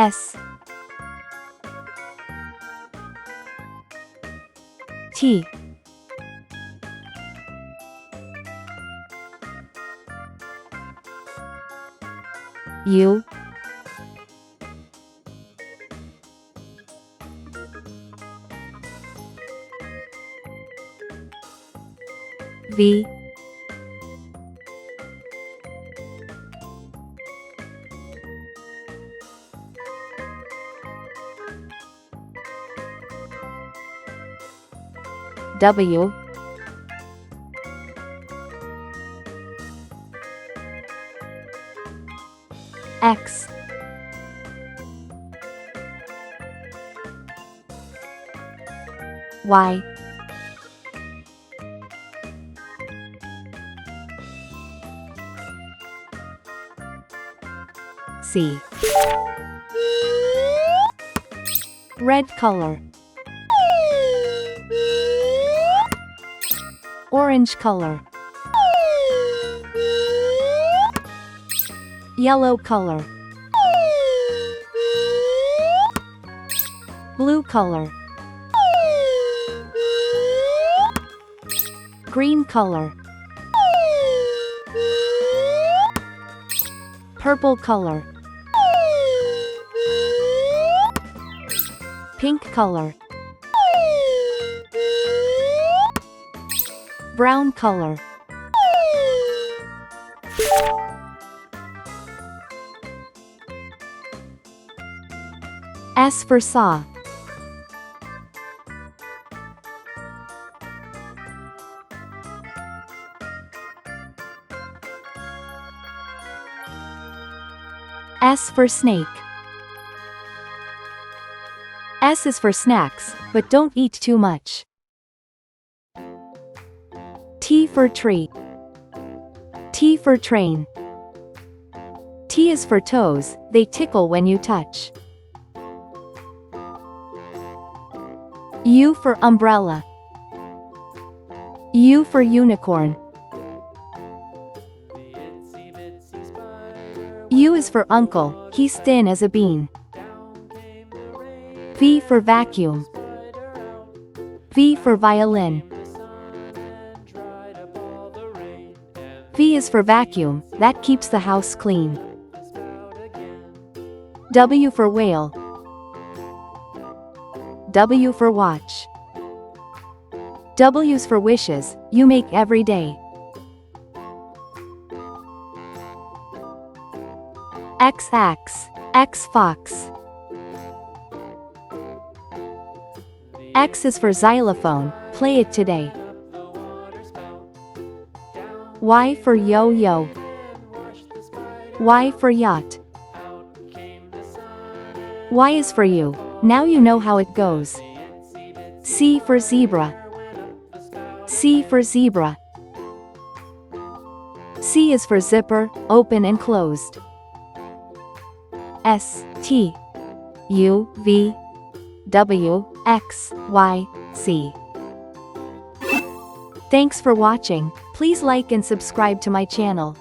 S T U V W X Y C. Red color, orange color, yellow color, blue color, green color, purple color, pink color, brown color. S for saw. S for snake. S is for snacks, but don't eat too much. T for tree. T for train. T is for toes, they tickle when you touch. U for umbrella. U for unicorn. U is for uncle, he's thin as a bean. V for vacuum. V for violin. V is for vacuum, that keeps the house clean. W for whale. W for watch. W's for wishes, you make every day. X axe, X fox. X is for xylophone, play it today. Y for yo-yo. Y for yacht. Y is for you, now you know how it goes. C for zebra. C for zebra. C is for zipper, open and closed. S, T, U, V, W, X, Y, Z. Thanks for watching. Please like and subscribe to my channel.